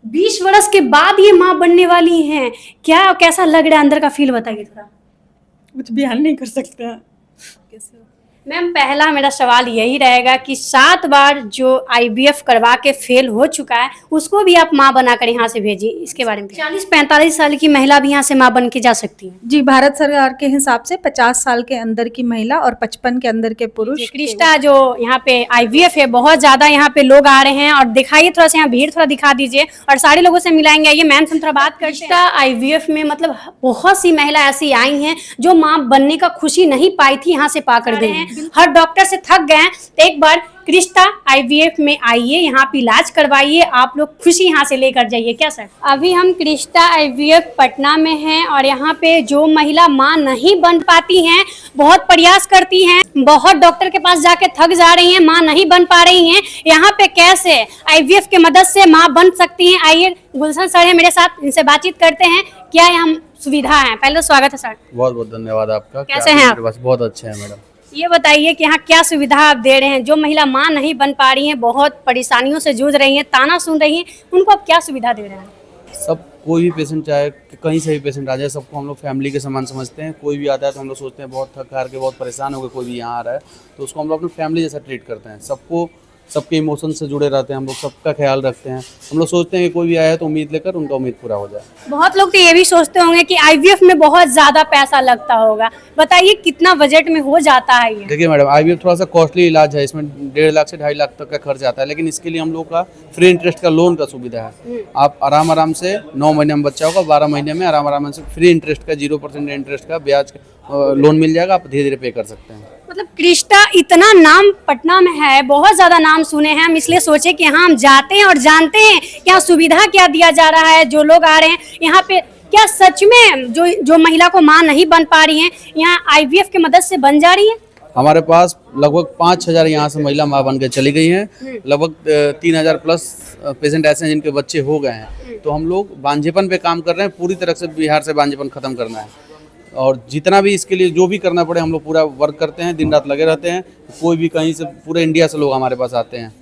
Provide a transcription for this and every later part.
20 वर्ष के बाद ये माँ बनने वाली हैं, क्या कैसा लग रहा है अंदर का फील बताइए थोड़ा। कुछ बयान नहीं कर सकता। मैम पहला मेरा सवाल यही रहेगा कि 7 बार जो आईवीएफ करवा के फेल हो चुका है उसको भी आप माँ बनाकर यहाँ से भेजिए, इसके बारे में 40-45 साल की महिला भी यहाँ से माँ बन के जा सकती है। जी, भारत सरकार के हिसाब से 50 साल के अंदर की महिला और 55 के अंदर के पुरुष। क्रिस्टा जो यहाँ पे आईवीएफ है, बहुत ज्यादा यहाँ पे लोग आ रहे हैं और दिखाइए थोड़ा सा, यहाँ भीड़ थोड़ा दिखा दीजिए और सारे लोगों से मिलाएंगे। ये मैम से हम थोड़ा बात करते हैं। क्रिस्टा आईवीएफ में मतलब बहुत सी महिला ऐसी आई हैं जो माँ बनने का खुशी नहीं पाई थी, यहाँ से पाकर गई हैं। हर डॉक्टर से थक गए हैं, तो एक बार क्रिस्टा आईवीएफ में आइए, यहाँ पे इलाज करवाइए, आप लोग खुशी यहाँ से लेकर जाइए। क्या सर? अभी हम क्रिस्टा आईवीएफ पटना में हैं और यहाँ पे जो महिला माँ नहीं बन पाती हैं, बहुत प्रयास करती हैं, बहुत डॉक्टर के पास जाके थक जा रही हैं, माँ नहीं बन पा रही हैं, यहाँ पे कैसे आईवीएफ की मदद से माँ बन सकती हैं। आइए, गुलशन सर है मेरे साथ, इनसे बातचीत करते हैं क्या यहाँ सुविधा है। पहले तो स्वागत है सर। बहुत बहुत धन्यवाद आपका। कैसे हैं आप? बहुत अच्छे हैं मैडम। ये बताइए कि यहाँ क्या सुविधा आप दे रहे हैं, जो महिला माँ नहीं बन पा रही हैं, बहुत परेशानियों से जूझ रही हैं, ताना सुन रही हैं, उनको आप क्या सुविधा दे रहे हैं? सब कोई भी पेशेंट चाहे कहीं से भी पेशेंट आ जाए, सबको हम लोग फैमिली के समान समझते हैं। कोई भी आता है तो हम लोग सोचते हैं बहुत थक हार के बहुत परेशान हो गए, कोई भी यहाँ आ रहा है तो उसको हम लोग अपनी फैमिली जैसा ट्रीट करते हैं। सबको सबके इमोशन से जुड़े रहते हैं हम लोग, सबका ख्याल रखते हैं। हम लोग सोचते हैं कि कोई भी आया है तो उम्मीद लेकर उनका उम्मीद पूरा हो जाए। बहुत लोग तो ये भी सोचते होंगे कि आईवीएफ में बहुत ज्यादा पैसा लगता होगा, बताइए कितना बजट में हो जाता है ये? देखिए मैडम, आईवीएफ थोड़ा सा कॉस्टली इलाज है, इसमें 1.5 लाख से 2.5 लाख तक का खर्च आता है, लेकिन इसके लिए हम लोग का फ्री इंटरेस्ट का लोन का सुविधा है। आप आराम से 9 महीने में बच्चा होगा, 12 महीने में आराम से फ्री इंटरेस्ट का 0% इंटरेस्ट का ब्याज लोन मिल जाएगा, आप धीरे धीरे पे कर सकते हैं। मतलब क्रिस्टा इतना नाम पटना में है, बहुत ज्यादा नाम सुने हैं हम, इसलिए सोचे कि यहाँ हम जाते हैं और जानते हैं कि यहाँ सुविधा क्या दिया जा रहा है। जो लोग आ रहे हैं यहाँ पे, क्या सच में जो महिला को माँ नहीं बन पा रही है यहाँ आईवीएफ की मदद से बन जा रही है? हमारे पास लगभग 5,000 यहाँ से महिला माँ बन के चली गई हैं। लगभग 3,000 प्लस पेशेंट ऐसे हैं जिनके बच्चे हो गए हैं। तो हम लोग बांझेपन पे काम कर रहे हैं, पूरी तरह से बिहार से बांझेपन खत्म करना है और जितना भी इसके लिए जो भी करना पड़े हम लोग पूरा वर्क करते हैं, दिन रात लगे रहते हैं। कोई भी कहीं से, पूरे इंडिया से लोग हमारे पास आते हैं,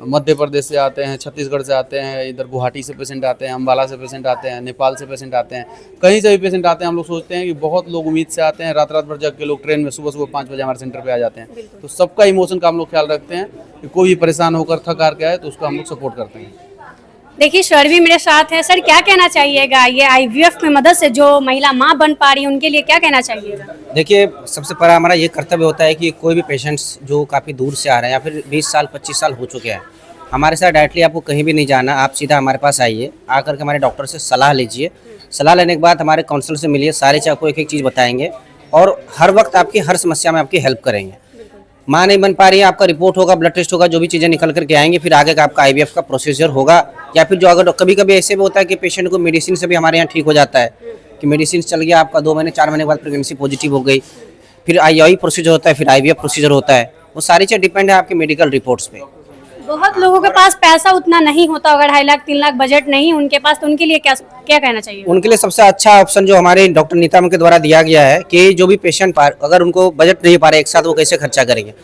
मध्य प्रदेश से आते हैं, छत्तीसगढ़ से आते हैं, इधर गुवाहाटी से पेशेंट आते हैं, अम्बाला से पेशेंट आते हैं, नेपाल से पेशेंट आते हैं, कहीं से भी पेशेंट आते हैं। हम लोग सोचते हैं कि बहुत लोग उम्मीद से आते हैं, रात भर जग के लोग ट्रेन में सुबह 5 बजे हमारे सेंटर पे आ जाते हैं। तो सबका इमोशन का हम लोग ख्याल रखते हैं कि कोई भी परेशान होकर थक हार के आए तो उसको हम लोग सपोर्ट करते हैं। देखिए सर भी मेरे साथ है। सर क्या कहना चाहिएगा, ये आईवीएफ की मदद से जो महिला माँ बन पा रही है उनके लिए क्या कहना चाहिएगा? देखिए, सबसे पहला हमारा ये कर्तव्य होता है कि कोई भी पेशेंट्स जो काफ़ी दूर से आ रहे हैं या फिर 20 साल 25 साल हो चुके हैं, हमारे साथ डायरेक्टली आपको कहीं भी नहीं जाना, आप सीधा हमारे पास आइए, आकर के हमारे डॉक्टर से सलाह लीजिए। सलाह लेने के बाद हमारे काउंसलर से मिलिए, सारे आपको एक एक चीज़ बताएंगे और हर वक्त आपकी हर समस्या में आपकी हेल्प करेंगे। माँ नहीं बन पा रही है, आपका रिपोर्ट होगा, ब्लड टेस्ट होगा, जो भी चीज़ें निकल करके आएंगे, फिर आगे का आपका आईवीएफ का प्रोसीजर होगा। या फिर जो अगर कभी कभी ऐसे भी होता है कि पेशेंट को मेडिसिन से भी हमारे यहाँ ठीक हो जाता है कि मेडिसिन चल गया आपका, 2 महीने 4 महीने के बाद प्रेगनेंसी पॉजिटिव हो गई, फिर आईआई प्रोसीजर होता है, फिर आईवीएफ प्रोसीजर होता है। वो सारी चीज़ डिपेंड है आपके मेडिकल रिपोर्ट्स पे। बहुत लोगों के पास पैसा उतना नहीं होता, अगर 2.5 लाख 3 लाख बजट नहीं उनके पास, तो उनके लिए क्या क्या कहना चाहिए? उनके लिए सबसे अच्छा ऑप्शन जो हमारे डॉक्टर नीता के द्वारा दिया गया है कि जो भी पेशेंट अगर उनको बजट नहीं पा रहे एक साथ, वो कैसे खर्चा करेंगे,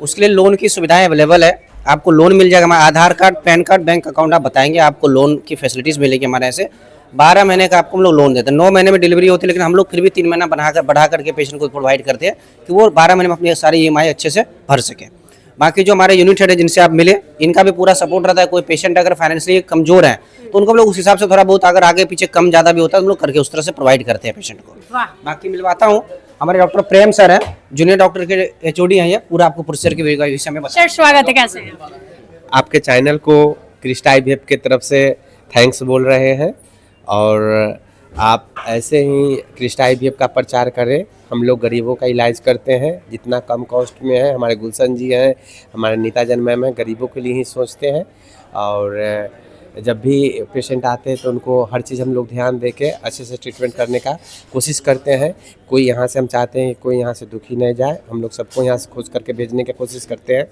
उसके लिए लोन की सुविधाएं अवेलेबल है। आपको लोन मिल जाएगा, हमारा Aadhaar card, PAN card, bank account आप बताएंगे, आपको लोन की फैसिलिटीज़ मिलेगी हमारे यहाँ से। 12 महीने का आपको हम लोग लोन देते हैं। 9 महीने में डिलीवरी होती है, लेकिन हम लोग फिर भी 3 महीना बढ़ा करके पेशेंट को प्रोवाइड करते हैं कि वो 12 महीने में अपनी सारी EMI अच्छे से भर सके। बाकी जो हमारे यूनिट हेड है जिनसे आप मिले, इनका भी पूरा सपोर्ट रहता है। कोई पेशेंट अगर फाइनेंशियली कमजोर है तो उनको हम लोग उस हिसाब से थोड़ा बहुत, अगर आगे पीछे कम ज़्यादा भी होता है, हम लोग करके उस तरह से प्रोवाइड करते हैं पेशेंट को। बाकी मिलवाता हूँ, हमारे डॉक्टर प्रेम सर हैं, जूनियर डॉक्टर के HOD हैं, ये पूरा आपको प्रोसीजर के विषय में सर स्वागत है। कैसे हैं? आपके चैनल को क्रिस्टा आईवीएफ की तरफ से थैंक्स बोल रहे हैं और आप ऐसे ही क्रिस्टा आईवीएफ का प्रचार करें। हम लोग गरीबों का इलाज करते हैं, जितना कम कॉस्ट में है। हमारे गुलशन जी हैं, हमारे नीता जन मैम हैं, गरीबों के लिए ही सोचते हैं और जब भी पेशेंट आते हैं तो उनको हर चीज़ हम लोग ध्यान दे के अच्छे से ट्रीटमेंट करने का कोशिश करते हैं। कोई यहाँ से, हम चाहते हैं कोई यहाँ से दुखी नहीं जाए, हम लोग सबको यहाँ से खोज करके भेजने की कोशिश करते हैं।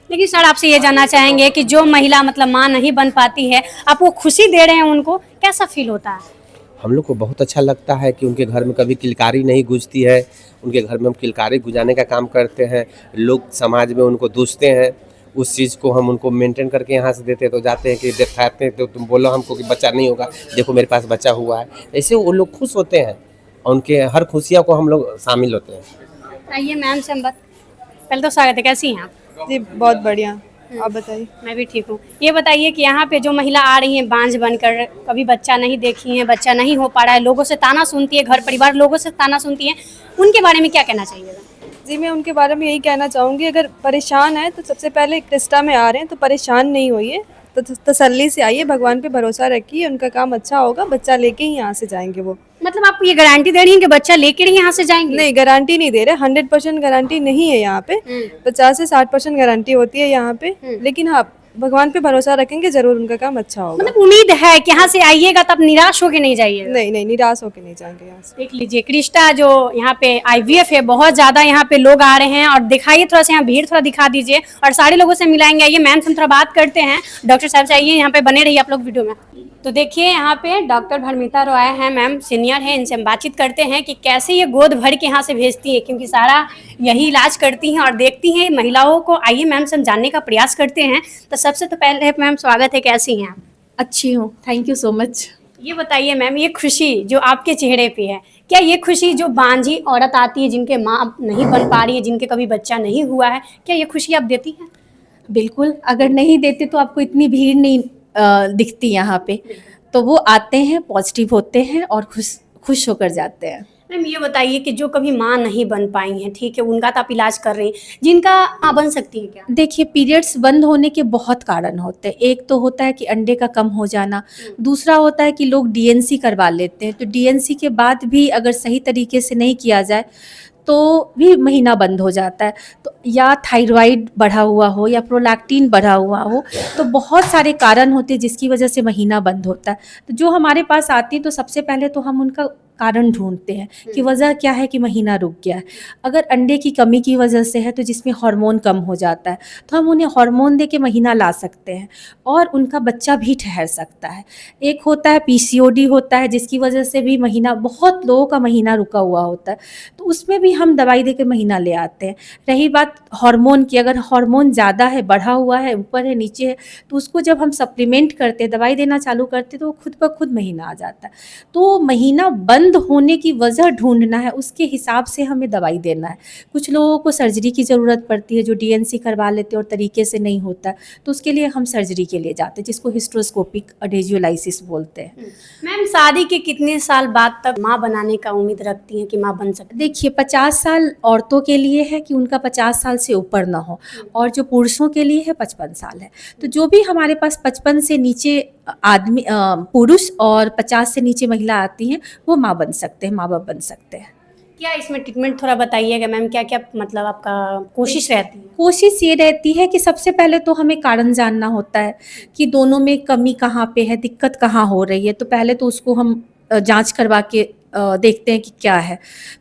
लेकिन सर आपसे ये जानना चाहेंगे कि जो महिला मतलब माँ नहीं बन पाती है, आप वो खुशी दे रहे हैं, उनको कैसा फील होता है? हम लोग को बहुत अच्छा लगता है कि उनके घर में कभी किलकारी नहीं गूंजती है। उनके घर में हम किलकारी गुजारने का काम करते हैं। लोग समाज में उनको दूसते हैं, उस चीज़ को हम उनको मेंटेन करके यहाँ से देते हैं, तो जाते हैं कि दिखाते हैं तो तुम बोलो हमको कि बच्चा नहीं होगा, देखो मेरे पास बच्चा हुआ है। ऐसे वो लोग खुश होते हैं और उनके हर खुशियों को हम लोग शामिल होते हैं। आइए मैम से हम बात, पहले तो स्वागत है, कैसी हैं आप? जी बहुत बढ़िया, आप बताइए। मैं भी ठीक हूँ। ये बताइए कि यहाँ पे जो महिला आ रही हैं बांझ बनकर, कभी बच्चा नहीं देखी है, बच्चा नहीं हो पा रहा है, लोगों से ताना सुनती है, घर परिवार लोगों से ताना सुनती है, उनके बारे में क्या कहना चाहिएगा? जी मैं उनके बारे में यही कहना चाहूँगी, अगर परेशान है तो सबसे पहले क्रिस्टा में आ रहे हैं तो परेशान नहीं होइए, तो तसल्ली से आइए, भगवान पे भरोसा रखिए, उनका काम अच्छा होगा, बच्चा लेके ही यहाँ से जाएंगे वो। मतलब आप ये गारंटी दे रही हैं कि बच्चा लेकर ही यहाँ से जाएंगे? नहीं, गारंटी नहीं दे रहे, 100% गारंटी नहीं है यहाँ पे, 50 से 60% गारंटी होती है यहाँ पे, लेकिन हाँ भगवान पे भरोसा रखेंगे, जरूर उनका काम अच्छा होगा। मतलब उम्मीद है कि यहाँ से आइएगा तब निराश होके नहीं जाइएगा? नहीं नहीं, निराश होकर नहीं जाएंगे यहाँ से। देख लीजिए क्रिस्टा जो यहाँ पे आईवीएफ है, बहुत ज्यादा यहाँ पे लोग आ रहे हैं, और दिखाइए थोड़ा सा, यहाँ भीड़ थोड़ा दिखा दीजिए और सारे लोगों से मिलाएंगे। आइए मैम से हम थोड़ा बात करते हैं। डॉक्टर साहब से आइए, यहाँ पे बने रहिए आप लोग वीडियो में। तो देखिए यहाँ पे डॉक्टर भरमिता रॉय हैं, मैम सीनियर है, इनसे हम बातचीत करते हैं कि कैसे ये गोद भर के यहाँ से भेजती है, क्योंकि सारा यही इलाज करती हैं और देखती हैं महिलाओं को। आइए मैम से हम जानने का प्रयास करते हैं। तो सबसे तो पहले मैम स्वागत है, कैसी हैं आप? अच्छी हूँ, थैंक यू सो मच। ये बताइए मैम, ये खुशी जो आपके चेहरे पे है, क्या ये खुशी जो बांझी औरत आती है, जिनके माँ नहीं बन पा रही है, जिनके कभी बच्चा नहीं हुआ है, क्या ये खुशी आप देती हैं? बिल्कुल, अगर नहीं देते तो आपको इतनी भीड़ नहीं दिखती यहाँ पे। तो वो आते हैं, पॉजिटिव होते हैं और खुश होकर जाते हैं। मैम ये बताइए कि जो कभी माँ नहीं बन पाई हैं, ठीक है, उनका तो आप इलाज कर रही हैं, जिनका माँ बन सकती है क्या? देखिए, पीरियड्स बंद होने के बहुत कारण होते हैं। एक तो होता है कि अंडे का कम हो जाना, दूसरा होता है कि लोग डीएनसी करवा लेते हैं। तो डीएनसी के बाद भी अगर सही तरीके से नहीं किया जाए तो भी महीना बंद हो जाता है। तो या थायराइड बढ़ा हुआ हो या प्रोलैक्टिन बढ़ा हुआ हो, तो बहुत सारे कारण होते हैं जिसकी वजह से महीना बंद होता है। तो जो हमारे पास आती है तो सबसे पहले तो हम उनका कारण ढूंढते हैं कि वजह क्या है कि महीना रुक गया है। अगर अंडे की कमी की वजह से है तो जिसमें हार्मोन कम हो जाता है, तो हम उन्हें हार्मोन दे के महीना ला सकते हैं और उनका बच्चा भी ठहर सकता है। एक होता है पीसीओडी होता है, जिसकी वजह से भी महीना, बहुत लोगों का महीना रुका हुआ होता है, तो उसमें भी हम दवाई दे के महीना ले आते हैं। रही बात हार्मोन की, अगर हार्मोन ज़्यादा है, बढ़ा हुआ है, ऊपर है, नीचे है, तो उसको जब हम सप्लीमेंट करते हैं, दवाई देना चालू करते हैं, तो खुद ब खुद महीना आ जाता है। तो महीना बंद होने की वजह ढूंढना है, उसके हिसाब से हमें दवाई देना है। कुछ लोगों को सर्जरी की ज़रूरत पड़ती है, जो डीएनसी करवा लेते हैं और तरीके से नहीं होता, तो उसके लिए हम सर्जरी के लिए जाते हैं, जिसको हिस्ट्रोस्कोपिक अडेजियोलाइसिस बोलते हैं। मैम शादी के कितने साल बाद तक माँ बनाने का उम्मीद रखती हैं कि माँ बन सकती? देखिए, 50 साल औरतों के लिए है कि उनका 50 साल से ऊपर ना हो, और जो पुरुषों के लिए है 55 साल है। तो जो भी हमारे पास 55 से नीचे आदमी, पुरुष और 50 से नीचे महिला आती हैं, वो माँ बन सकते हैं, माँ बाप बन सकते हैं। क्या इसमें ट्रीटमेंट थोड़ा बताइएगा मैम, क्या क्या मतलब आपका कोशिश रहती है? कोशिश ये रहती है कि सबसे पहले तो हमें कारण जानना होता है कि दोनों में कमी कहाँ पे है, दिक्कत कहाँ हो रही है। तो पहले तो उसको हम जांच करवा के देखते हैं कि क्या है।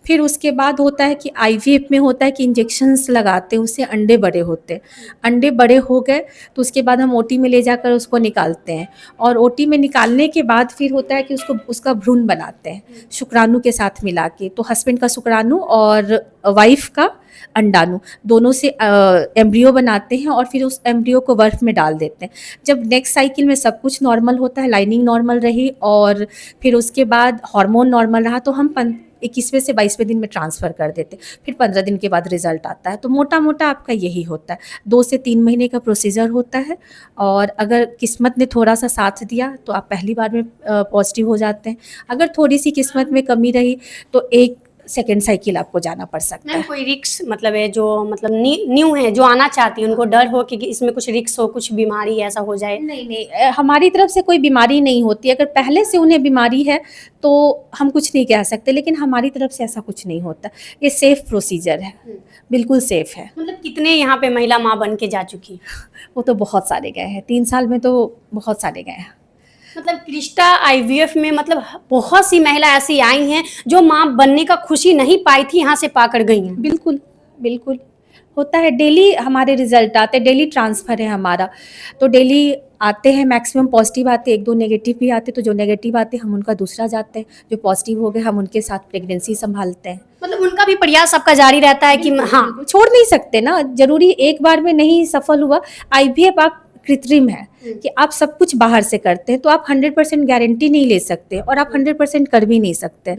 फिर उसके बाद होता है कि आईवीएफ में होता है कि इंजेक्शन्स लगाते हैं, उससे अंडे बड़े होते हैं। अंडे बड़े हो गए तो उसके बाद हम ओटी में ले जाकर उसको निकालते हैं, और ओटी में निकालने के बाद फिर होता है कि उसका भ्रूण बनाते हैं शुक्राणु के साथ मिला के। तो हस्बैंड का शुक्राणु और वाइफ का अंडाणु, दोनों से एम्ब्रियो बनाते हैं और फिर उस एम्ब्रियो को बर्फ में डाल देते हैं। जब नेक्स्ट साइकिल में सब कुछ नॉर्मल होता है, लाइनिंग नॉर्मल रही और फिर उसके बाद हार्मोन नॉर्मल रहा, तो हम 21वें से 22वें दिन में ट्रांसफ़र कर देते हैं। फिर 15 दिन के बाद रिजल्ट आता है। तो मोटा मोटा आपका यही होता है, 2 से 3 महीने का प्रोसीजर होता है। और अगर किस्मत ने थोड़ा सा साथ दिया तो आप पहली बार में पॉजिटिव हो जाते हैं। अगर थोड़ी सी किस्मत में कमी रही तो एक सेकेंड साइकिल आपको जाना पड़ सकता है। कोई रिक्स मतलब है, जो मतलब न्यू है, जो आना चाहती है, उनको डर हो कि इसमें कुछ रिक्स हो, कुछ बीमारी ऐसा हो जाए? नहीं, हमारी तरफ से कोई बीमारी नहीं होती। अगर पहले से उन्हें बीमारी है तो हम कुछ नहीं कह सकते, लेकिन हमारी तरफ से ऐसा कुछ नहीं होता। ये सेफ प्रोसीजर है, बिल्कुल सेफ है। मतलब कितने यहाँ पे महिला माँ बन के जा चुकी? वो तो बहुत सारे गए हैं, 3 साल में तो बहुत सारे गए हैं। मतलब क्रिस्टा आईवीएफ में मतलब बहुत सी महिला ऐसी आई हैं जो माँ बनने का खुशी नहीं पाई थी, यहाँ से पाकर गई हैं। बिल्कुल बिल्कुल, होता है, डेली हमारे रिजल्ट आते हैं, डेली ट्रांसफ़र है हमारा, तो डेली आते हैं, मैक्सिमम पॉजिटिव आते हैं, 1-2 नेगेटिव भी आते हैं, तो जो नेगेटिव आते हैं हम उनका दूसरा जाते हैं, जो पॉजिटिव हो गए हम उनके साथ प्रेगनेंसी संभालते हैं। मतलब उनका भी प्रयास आपका जारी रहता है कि हाँ। छोड़ नहीं सकते ना, ज़रूरी एक बार में नहीं सफल हुआ। आईवीएफ आप कृत्रिम है कि आप सब कुछ बाहर से करते हैं, तो आप 100% गारंटी नहीं ले सकते और आप 100% कर भी नहीं सकते।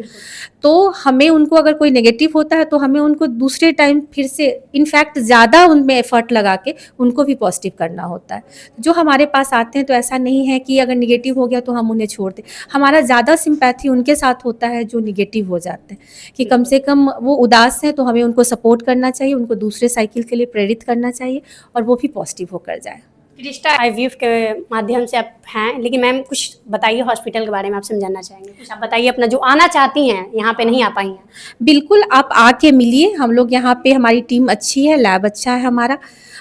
तो हमें उनको अगर कोई नेगेटिव होता है तो हमें उनको दूसरे टाइम फिर से इनफैक्ट ज़्यादा उनमें एफर्ट लगा के उनको भी पॉजिटिव करना होता है। जो हमारे पास आते हैं तो ऐसा नहीं है कि अगर नेगेटिव हो गया तो हम उन्हें छोड़ दें, हमारा ज़्यादा सिंपैथी उनके साथ होता है जो नेगेटिव हो जाते हैं, कि कम से कम वो उदास हैं तो हमें उनको सपोर्ट करना चाहिए, उनको दूसरे साइकिल के लिए प्रेरित करना चाहिए और वो भी पॉजिटिव होकर जाए। क्रिस्टा आईवीएफ के माध्यम से आप हैं, लेकिन मैम कुछ बताइए हॉस्पिटल के बारे में, आपसे हम जानना चाहेंगे। कुछ आप बताइए अपना, जो आना चाहती हैं यहाँ पे नहीं आ पाई हैं। बिल्कुल, आप आके मिलिए, हम लोग यहाँ पे, हमारी टीम अच्छी है, लैब अच्छा है हमारा,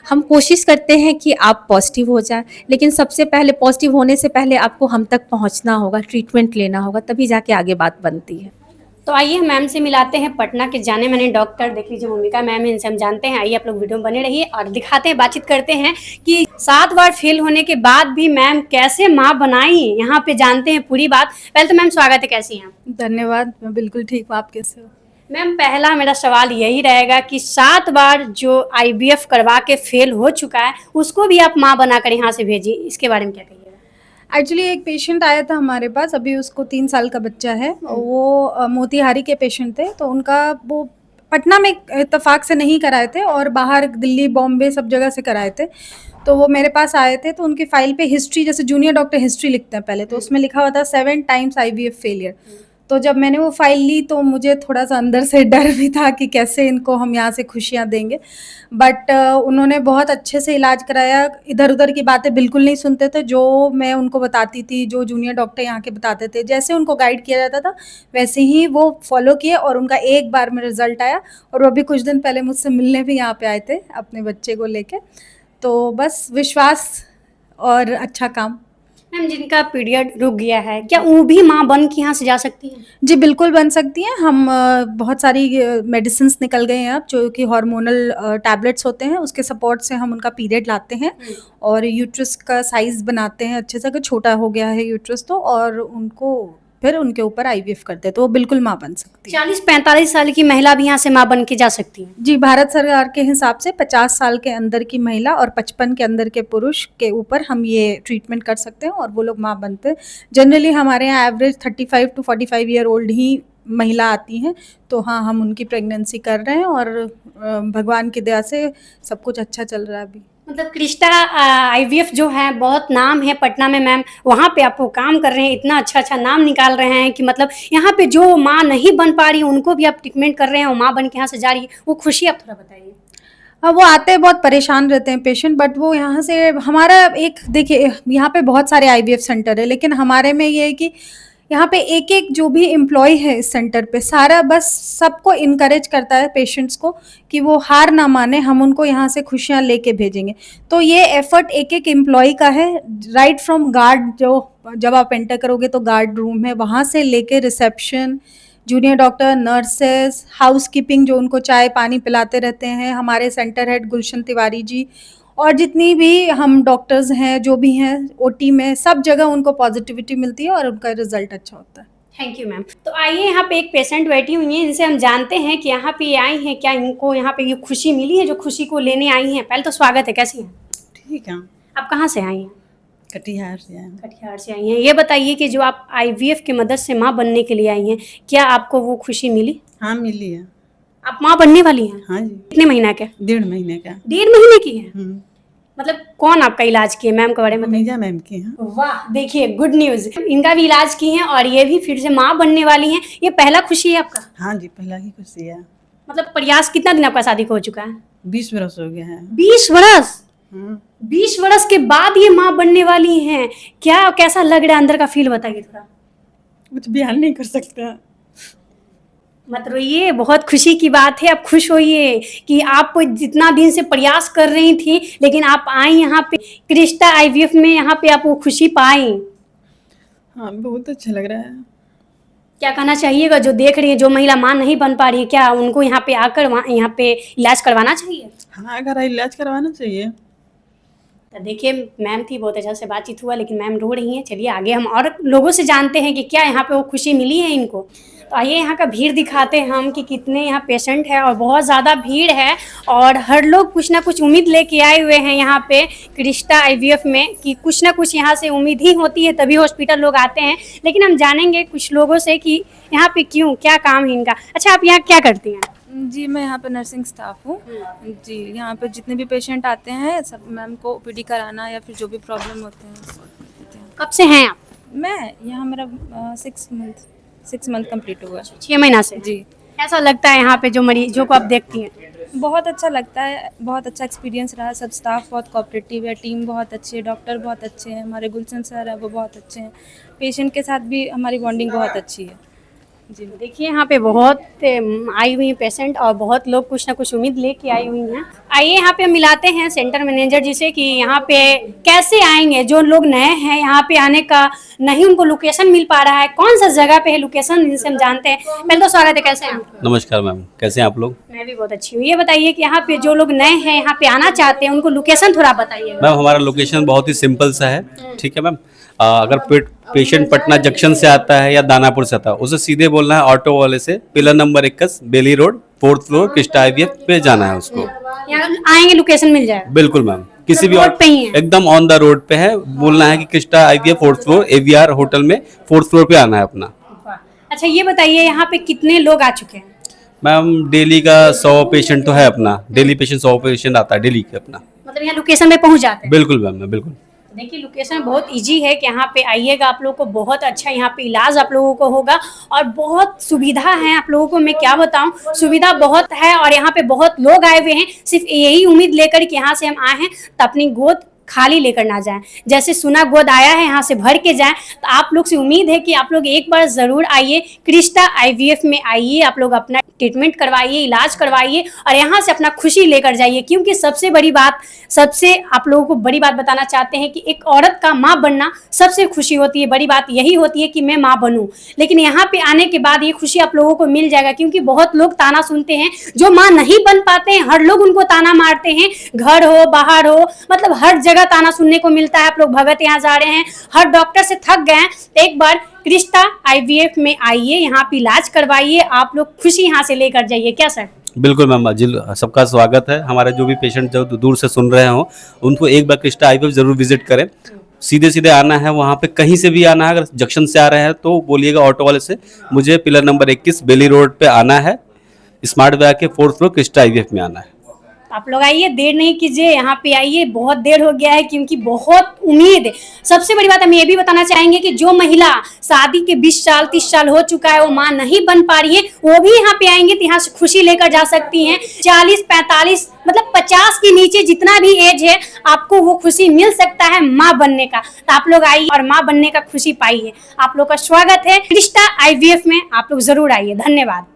हम कोशिश करते हैं कि आप पॉजिटिव हो जाए, लेकिन सबसे पहले पॉजिटिव होने से पहले आपको हम तक पहुँचना होगा, ट्रीटमेंट लेना होगा, तभी जाके आगे बात बनती है। तो आइए मैम से मिलाते हैं पटना के जाने माने डॉक्टर, देख लीजिए भूमिका मैम है, इनसे हम जानते हैं। आइए आप लोग वीडियो में बने रहिए और दिखाते हैं, बातचीत करते हैं कि 7 बार फेल होने के बाद भी मैम कैसे माँ बनाई, यहाँ पे जानते हैं पूरी बात। पहले तो मैम स्वागत है, कैसी हैं आप? धन्यवाद, मैं बिल्कुल ठीक हूँ। आप कैसे हो? मैम पहला मेरा सवाल यही रहेगा कि 7 बार जो आईवीएफ करवा के फेल हो चुका है उसको भी आप माँ बनाकर यहाँ से भेजी, इसके बारे में क्या कहिएगा? एक्चुअली एक पेशेंट आया था हमारे पास, अभी उसको 3 साल का बच्चा है। वो मोतिहारी के पेशेंट थे, तो उनका वो पटना में इत्तेफाक से नहीं कराए थे और बाहर दिल्ली, बॉम्बे सब जगह से कराए थे। तो वो मेरे पास आए थे, तो उनकी फ़ाइल पे हिस्ट्री, जैसे जूनियर डॉक्टर हिस्ट्री लिखते हैं पहले, तो उसमें लिखा हुआ था 7 टाइम्स आईवीएफ फेलियर। तो जब मैंने वो फ़ाइल ली तो मुझे थोड़ा सा अंदर से डर भी था कि कैसे इनको हम यहाँ से खुशियाँ देंगे, बट उन्होंने बहुत अच्छे से इलाज कराया, इधर उधर की बातें बिल्कुल नहीं सुनते थे। जो मैं उनको बताती थी, जो जूनियर डॉक्टर यहाँ के बताते थे, जैसे उनको गाइड किया जाता था वैसे ही वो फॉलो किए और उनका एक बार में रिजल्ट आया। और वो अभी कुछ दिन पहले मुझसे मिलने भी यहाँ पे आए थे अपने बच्चे को लेके। तो बस विश्वास और अच्छा काम। मैम जिनका पीरियड रुक गया है, क्या वो भी माँ बन के यहाँ से जा सकती हैं? जी बिल्कुल बन सकती हैं। हम बहुत सारी मेडिसिन्स निकल गए हैं अब, जो कि हार्मोनल टैबलेट्स होते हैं, उसके सपोर्ट से हम उनका पीरियड लाते हैं और यूट्रस का साइज़ बनाते हैं अच्छे से, अगर छोटा हो गया है यूट्रस तो, और उनको फिर उनके ऊपर आईवीएफ करते हैं, तो वो बिल्कुल माँ बन सकती है। 40-45 साल की महिला भी यहाँ से माँ बन के जा सकती है? जी, भारत सरकार के हिसाब से 50 साल के अंदर की महिला और 55 के अंदर के पुरुष के ऊपर हम ये ट्रीटमेंट कर सकते हैं और वो लोग माँ बनते हैं। जनरली हमारे यहाँ एवरेज 35 टू 45 ईयर ओल्ड ही महिला आती हैं, तो हाँ, हम उनकी प्रेगनेंसी कर रहे हैं और भगवान की दया से सब कुछ अच्छा चल रहा है अभी। मतलब क्रिस्टा आईवीएफ जो है बहुत नाम है पटना में मैम, वहाँ पे आप वो काम कर रहे हैं, इतना अच्छा नाम निकाल रहे हैं कि मतलब यहाँ पे जो माँ नहीं बन पा रही उनको भी आप ट्रीटमेंट कर रहे हैं, वो माँ बन के यहाँ से जा रही है, वो खुशी आप थोड़ा बताइए। हाँ, वो आते हैं, बहुत परेशान रहते हैं पेशेंट, बट वो यहाँ से, हमारा एक, देखिए यहाँ पे बहुत सारे आईवीएफ सेंटर है, लेकिन हमारे में ये है कि यहाँ पे एक एक जो भी एम्प्लॉय है इस सेंटर पे, सारा बस सबको इनकरेज करता है पेशेंट्स को कि वो हार ना माने, हम उनको यहाँ से खुशियाँ लेके भेजेंगे। तो ये एफर्ट एक एक एम्प्लॉय का है, राइट फ्रॉम गार्ड, जो जब आप एंटर करोगे तो गार्ड रूम है, वहाँ से लेके reception, junior doctor, nurses, house keeping जो उनको चाय पानी पिलाते रहते हैं, हमारे सेंटर हेड गुलशन तिवारी जी, और जितनी भी हम डॉक्टर्स हैं जो भी हैं ओटी में, सब जगह उनको पॉजिटिविटी मिलती है और उनका रिजल्ट अच्छा होता है। Thank you ma'am. तो आइए, यहाँ पे एक पेशेंट बैठी हुई हैं, इनसे हम जानते हैं कि यहाँ पे आई हैं, क्या इनको यहाँ पे ये खुशी मिली है जो खुशी को लेने आई हैं। पहले तो स्वागत है, कैसी हैं? ठीक है। आप कहाँ से आई हैं? कटिहार से हैं। कटिहार से आई हैं। ये बताइए कि जो आप आईवीएफ की मदद से माँ बनने के लिए आई हैं, क्या आपको वो खुशी मिली? हाँ, मिली है। आप माँ बनने वाली हैं? हाँ जी। कितने महीना के? 1.5 महीने का। 1.5 महीने की है? मतलब कौन आपका इलाज किए, मैम के बारे में? मीजा मैम की हैं। वाह, देखिए गुड न्यूज, इनका भी इलाज की हैं और ये भी फिर से माँ बनने वाली हैं। ये पहला खुशी है आपका? हाँ जी, पहला ही खुशी है। मतलब प्रयास कितना दिन आपका शादी को हो चुका है? 20 बरस हो गया है। 20 बरस? 20 बरस के बाद ये माँ बनने वाली हैं, क्या कैसा लग रहा है अंदर का फील बताइए थोड़ा। कुछ बयान नहीं कर सकता। मत रोइए, बहुत खुशी की बात है, आप खुश होइए कि आप जितना दिन से प्रयास कर रही थी, लेकिन आप आई यहाँ पे क्रिस्टा आईवीएफ में, यहाँ पे आप वो खुशी पाई। हाँ, बहुत अच्छा लग रहा है। क्या कहना चाहिएगा जो देख रही है, जो महिला मां नहीं बन पा रही है, क्या उनको यहाँ पे आकर यहाँ पे इलाज करवाना चाहिए? हाँ, अगर इलाज करवाना चाहिए। तो देखिए मैम थी, बहुत अच्छा से बातचीत हुआ, लेकिन मैम रो रही हैं। चलिए आगे हम और लोगों से जानते हैं कि क्या यहाँ पे वो खुशी मिली है इनको। तो आइए यहाँ का भीड़ दिखाते हैं हम कि कितने यहाँ पेशेंट है और बहुत ज़्यादा भीड़ है और हर लोग कुछ ना कुछ उम्मीद लेके आए हुए हैं यहाँ पे क्रिस्टा आईवीएफ में कि कुछ ना कुछ यहाँ से उम्मीद ही होती है तभी हॉस्पिटल लोग आते हैं। लेकिन हम जानेंगे कुछ लोगों से कि यहाँ पे क्यों, क्या काम है इनका। अच्छा, आप यहाँ क्या करती हैं? जी, मैं यहाँ पे नर्सिंग स्टाफ हूँ। जी, यहाँ पे जितने भी पेशेंट आते हैं सब मैम को ओपीडी कराना या फिर जो भी प्रॉब्लम होते हैं सॉल्व कर देते हैं। कब से हैं आप? मैं यहाँ मेरा 6 मंथ कंप्लीट हुआ है। 6 महीना से। जी, कैसा लगता है यहाँ पे जो मरीजों को आप देखती हैं? बहुत अच्छा लगता है, बहुत अच्छा एक्सपीरियंस रहा। सब स्टाफ बहुत कोऑपरेटिव है, टीम बहुत अच्छी है, डॉक्टर बहुत अच्छे हैं, हमारे गुलशन सर है वो बहुत अच्छे हैं, पेशेंट के साथ भी हमारी बॉन्डिंग बहुत अच्छी है। जी, देखिए यहाँ पे बहुत आई हुई हैं पेशेंट और बहुत लोग कुछ ना कुछ उम्मीद लेके आई हुई हैं। आइए यहाँ पे मिलाते हैं सेंटर मैनेजर जी से कि यहाँ पे कैसे आएंगे। जो लोग नए हैं यहाँ पे आने का नहीं उनको लोकेशन मिल पा रहा है, कौन सा जगह पे है लोकेशन, इनसे हम जानते हैं। पहले तो स्वागत है, कैसे हैं आप? नमस्कार मैम, कैसे हैं आप लोग? मैं भी बहुत अच्छी हूँ। ये बताइए कि यहाँ पे जो लोग नए हैं यहाँ पे आना चाहते हैं उनको लोकेशन थोड़ा बताइए। मैम हमारा लोकेशन बहुत ही सिंपल सा है, ठीक है मैम। अगर पेशेंट पटना जंक्शन से आता है या दानापुर से आता है, उसे सीधे बोलना है ऑटो वाले से pillar number 21 Bailey road 4th floor Crysta IVF पे जाना है उसको। यहाँ आएंगे लोकेशन मिल जाएगा? बिल्कुल मैम, किसी भी रोड पे ही है? एकदम ऑन द रोड पे है। बोलना है कि Crysta IVF 4th floor AVR hotel में 4th फ्लोर पे आना है अपना। अच्छा, ये बताइए यहाँ पे कितने लोग आ चुके हैं? मैम डेली का 100 पेशेंट तो है अपना, डेली पेशेंट 100 पेशेंट आता है डेली के अपना। मतलब यहाँ लोकेशन पे पहुँच जाते हैं? बिल्कुल मैम, बिल्कुल। देखिए लोकेशन बहुत इजी है कि यहाँ पे आइएगा, आप लोगों को बहुत अच्छा यहाँ पे इलाज आप लोगों को होगा और बहुत सुविधा है आप लोगों को। मैं क्या बताऊँ, सुविधा बहुत है और यहाँ पे बहुत लोग आए हुए हैं सिर्फ यही उम्मीद लेकर कि यहाँ से हम आए हैं तो अपनी गोद खाली लेकर ना जाएं। जैसे सुना गोद आया है यहाँ से भर के जाएं। तो आप लोग से उम्मीद है कि आप लोग एक बार ज़रूर आइए, क्रिस्टा आईवीएफ में आइए, आप लोग अपना ट्रीटमेंट करवाइए, इलाज करवाइए और यहाँ से अपना खुशी लेकर जाइए। क्योंकि सबसे बड़ी बात, सबसे आप लोगों को बड़ी बात बताना चाहते हैं कि एक औरत का माँ बनना सबसे खुशी होती है। बड़ी बात यही होती है कि मैं माँ बनूं, लेकिन यहाँ पे आने के बाद ये खुशी आप लोगों को मिल जाएगा। क्योंकि बहुत लोग ताना सुनते हैं, जो माँ नहीं बन पाते हैं हर लोग उनको ताना मारते हैं, घर हो बाहर हो, मतलब हर जगह ताना सुनने को मिलता है। आप लोग भगत यहाँ जा रहे हैं, हर डॉक्टर से थक गए हैं, तो एक बार क्रिस्टा आईवीएफ में आइए, यहाँ पे इलाज करवाइए, आप लोग खुशी यहाँ से लेकर जाइए। क्या सर? बिल्कुल मैम, सबका स्वागत है। हमारे जो भी पेशेंट जो दूर से सुन रहे हो उनको एक बार क्रिस्टा आईवीएफ जरूर विजिट करें। सीधे सीधे आना है, वहाँ पे कहीं से भी आना है। अगर जंक्शन से आ रहे हैं तो बोलिएगा ऑटो वाले से मुझे पिलर नंबर 21 बेली रोड पे आना है, स्मार्ट वे के 4th फ्लोर क्रिस्टा आईवीएफ में आना है। आप लोग आइए, देर नहीं कीजिए, यहाँ पे आइए। बहुत देर हो गया है क्योंकि बहुत उम्मीद है। सबसे बड़ी बात हम ये भी बताना चाहेंगे कि जो महिला शादी के 20 साल 30 साल हो चुका है, वो माँ नहीं बन पा रही है, वो भी यहाँ पे आएंगे तो यहाँ से खुशी लेकर जा सकती हैं। 40 45 मतलब 50 के नीचे जितना भी एज है, आपको वो खुशी मिल सकता है माँ बनने का। तो आप लोग आइए और माँ बनने का खुशी पाइए। आप लोग का स्वागत है क्रिस्टा आईवीएफ में, आप लोग जरूर आइए। धन्यवाद।